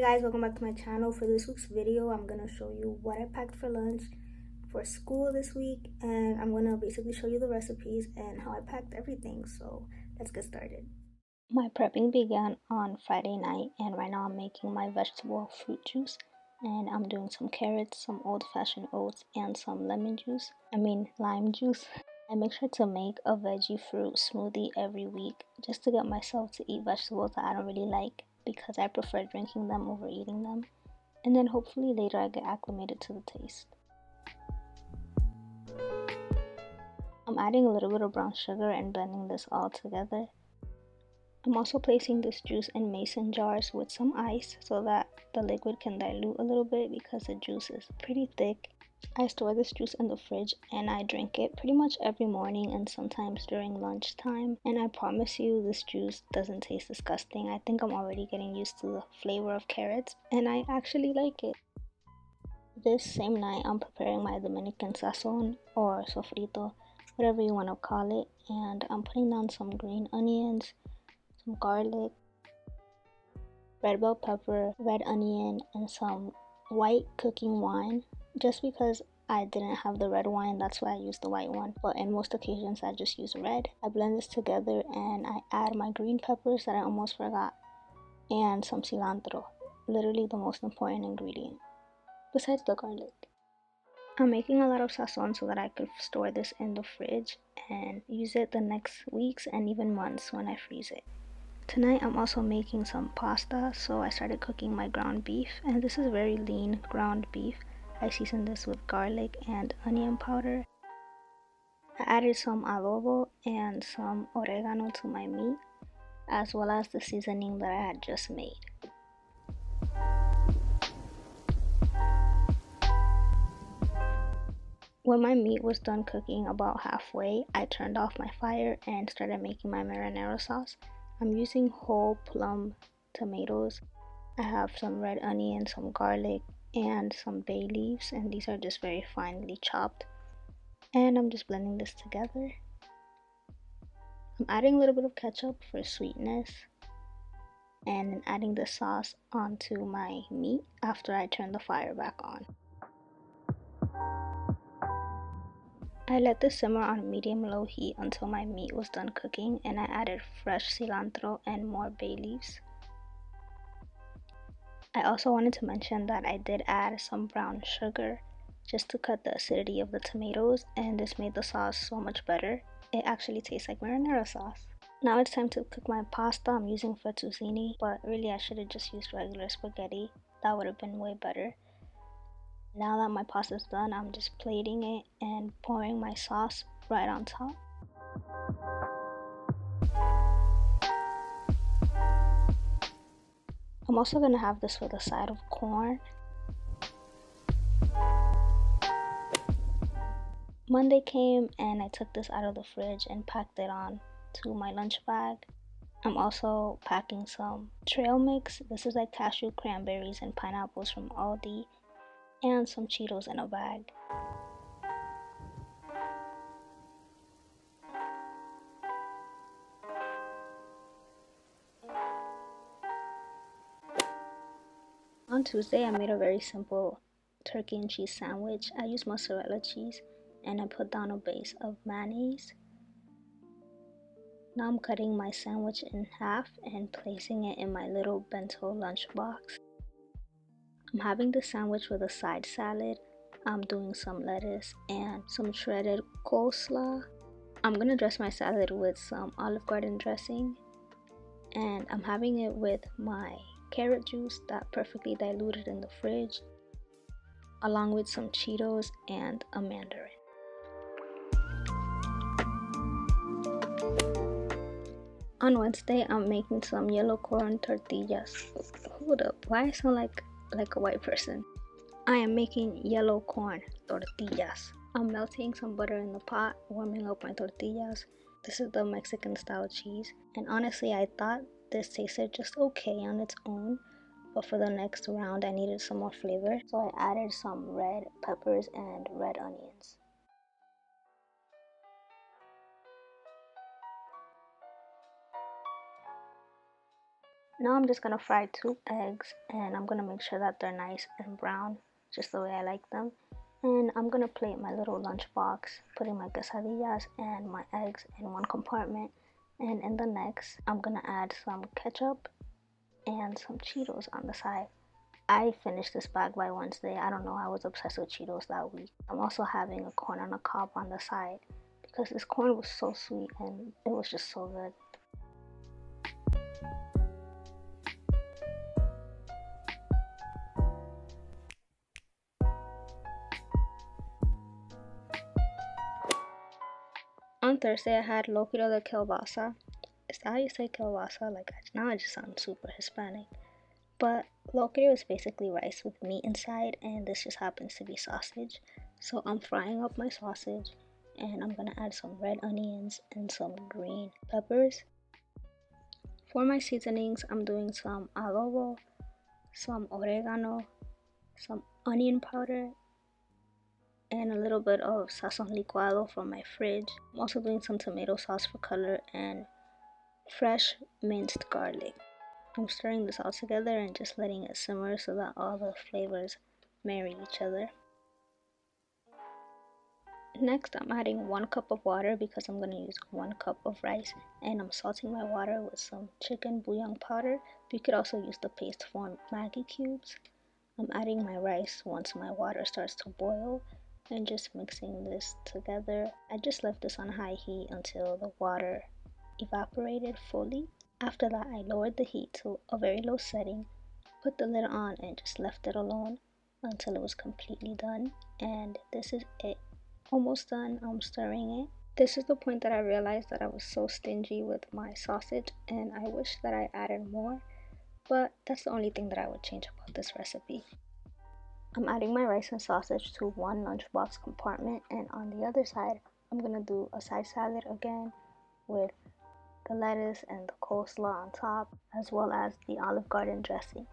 guys, welcome back to my channel. For this week's video, I'm gonna show you what I packed for lunch for school this week, and I'm gonna basically show you the recipes and how I packed everything. So let's get started. My prepping began on Friday night, and right now I'm making my vegetable fruit juice, and I'm doing some carrots, some old-fashioned oats, and some lime juice. I make sure to make a veggie fruit smoothie every week just to get myself to eat vegetables that I don't really like, because I prefer drinking them over eating them, and then hopefully later I get acclimated to the taste. I'm adding a little bit of brown sugar and blending this all together. I'm also placing this juice in mason jars with some ice so that the liquid can dilute a little bit because the juice is pretty thick. I store this juice in the fridge and I drink it pretty much every morning and sometimes during lunchtime, and I promise you this juice doesn't taste disgusting. I think I'm already getting used to the flavor of carrots and I actually like it. This same night I'm preparing my Dominican sazon or sofrito, whatever you want to call it, and I'm putting down some green onions, some garlic, red bell pepper, red onion, and some white cooking wine. Just because I didn't have the red wine, that's why I used the white one, but in most occasions I just use red. I blend this together and I add my green peppers that I almost forgot, and some cilantro, literally the most important ingredient, besides the garlic. I'm making a lot of sazon so that I could store this in the fridge and use it the next weeks and even months when I freeze it. Tonight I'm also making some pasta, so I started cooking my ground beef, and this is very lean ground beef. I seasoned this with garlic and onion powder. I added some adobo and some oregano to my meat, as well as the seasoning that I had just made. When my meat was done cooking about halfway, I turned off my fire and started making my marinara sauce. I'm using whole plum tomatoes. I have some red onion, some garlic, and some bay leaves, and these are just very finely chopped. And I'm just blending this together. I'm adding a little bit of ketchup for sweetness, and then adding the sauce onto my meat after I turn the fire back on. I let this simmer on medium-low heat until my meat was done cooking, and I added fresh cilantro and more bay leaves. I also wanted to mention that I did add some brown sugar just to cut the acidity of the tomatoes, and this made the sauce so much better. It actually tastes like marinara sauce. Now it's time to cook my pasta. I'm using fettuccine, but really I should have just used regular spaghetti. That would have been way better. Now that my pasta is done, I'm just plating it and pouring my sauce right on top. I'm also going to have this with a side of corn. Monday came and I took this out of the fridge and packed it on to my lunch bag. I'm also packing some trail mix. This is like cashew, cranberries, and pineapples from Aldi, and some Cheetos in a bag. On Tuesday, I made a very simple turkey and cheese sandwich. I used mozzarella cheese and I put down a base of mayonnaise. Now I'm cutting my sandwich in half and placing it in my little bento lunchbox. I'm having the sandwich with a side salad. I'm doing some lettuce and some shredded coleslaw. I'm gonna dress my salad with some Olive Garden dressing, and I'm having it with my carrot juice that perfectly diluted in the fridge, along with some Cheetos and a mandarin. On Wednesday, I'm making some yellow corn tortillas. Hold up, why I sound like a white person? I am making yellow corn tortillas. I'm melting some butter in the pot, warming up my tortillas. This is the Mexican style cheese, and honestly I thought this tasted just okay on its own, but for the next round I needed some more flavor, so I added some red peppers and red onions. Now I'm just gonna fry 2 eggs, and I'm gonna make sure that they're nice and brown, just the way I like them. And I'm gonna plate my little lunchbox, putting my quesadillas and my eggs in one compartment. And in the next, I'm gonna add some ketchup and some Cheetos on the side. I finished this bag by Wednesday. I don't know, I was obsessed with Cheetos that week. I'm also having a corn on the cob on the side because this corn was so sweet and it was just so good. On Thursday, I had locrio de kielbasa. Is that how you say kielbasa? Like, now I just sound super Hispanic. But locrio is basically rice with meat inside, and this just happens to be sausage. So I'm frying up my sausage, and I'm gonna add some red onions and some green peppers. For my seasonings, I'm doing some adobo, some oregano, some onion powder, and a little bit of sazon licuado from my fridge. I'm also doing some tomato sauce for color and fresh minced garlic. I'm stirring this all together and just letting it simmer so that all the flavors marry each other. Next, I'm adding 1 cup of water because I'm going to use 1 cup of rice, and I'm salting my water with some chicken bouillon powder. You could also use the paste form Maggi cubes. I'm adding my rice once my water starts to boil and just mixing this together. I just left this on high heat until the water evaporated fully. After that, I lowered the heat to a very low setting, put the lid on, and just left it alone until it was completely done. And this is it. Almost done. I'm stirring it. This is the point that I realized that I was so stingy with my sausage, and I wish that I added more, but that's the only thing that I would change about this recipe. I'm adding my rice and sausage to one lunchbox compartment, and on the other side, I'm gonna do a side salad again with the lettuce and the coleslaw on top, as well as the Olive Garden dressing.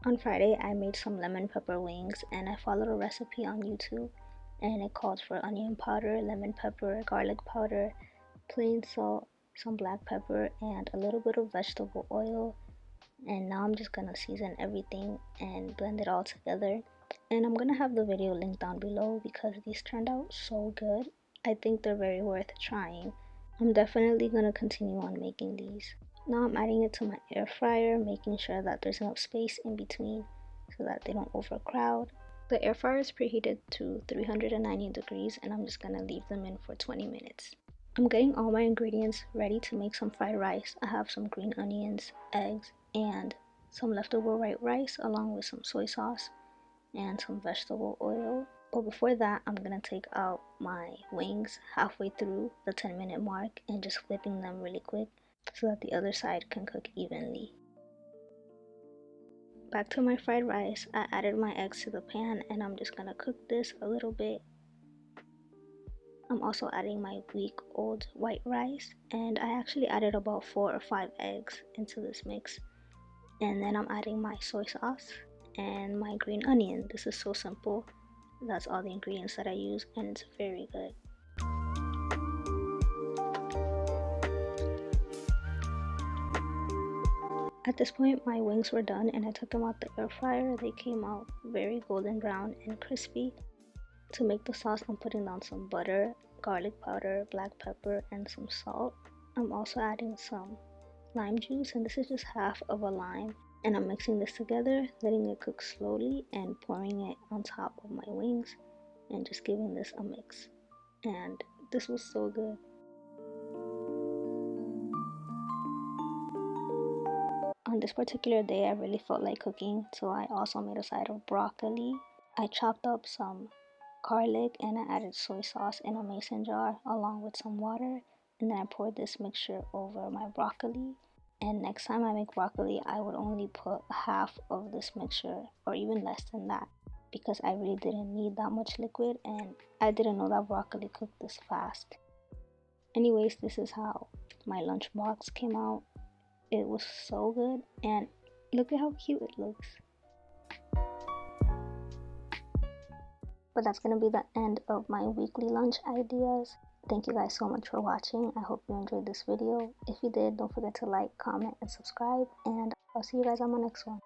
On Friday, I made some lemon pepper wings, and I followed a recipe on YouTube, and it called for onion powder, lemon pepper, garlic powder, plain salt, some black pepper, and a little bit of vegetable oil. And now I'm just gonna season everything and blend it all together. And I'm gonna have the video linked down below because these turned out so good. I think they're very worth trying. I'm definitely gonna continue on making these. Now I'm adding it to my air fryer, making sure that there's enough space in between so that they don't overcrowd. The air fryer is preheated to 390 degrees, and I'm just gonna leave them in for 20 minutes. I'm getting all my ingredients ready to make some fried rice. I have some green onions, eggs, and some leftover white rice along with some soy sauce and some vegetable oil. But before that, I'm gonna take out my wings halfway through the 10-minute mark and just flipping them really quick so that the other side can cook evenly. Back to my fried rice, I added my eggs to the pan, and I'm just gonna cook this a little bit. I'm also adding my week-old white rice, and I actually added about 4 or 5 eggs into this mix. And then I'm adding my soy sauce and my green onion. This is so simple. That's all the ingredients that I use, and it's very good. At this point, my wings were done, and I took them out the air fryer. They came out very golden brown and crispy. To make the sauce, I'm putting down some butter, garlic powder, black pepper, and some salt. I'm also adding some lime juice, and this is just half of a lime. And I'm mixing this together, letting it cook slowly, and pouring it on top of my wings, and just giving this a mix. And this was so good. On this particular day, I really felt like cooking, so I also made a side of broccoli. I chopped up some garlic, and I added soy sauce in a mason jar along with some water, and then I poured this mixture over my broccoli. And next time I make broccoli, I would only put half of this mixture, or even less than that, because I really didn't need that much liquid, and I didn't know that broccoli cooked this fast. Anyways, this is how my lunchbox came out. It was so good, and Look at how cute it looks. But that's gonna be the end of my weekly lunch ideas. Thank you guys so much for watching. I hope you enjoyed this video. If you did, don't forget to like, comment, and subscribe, and I'll see you guys on my next one.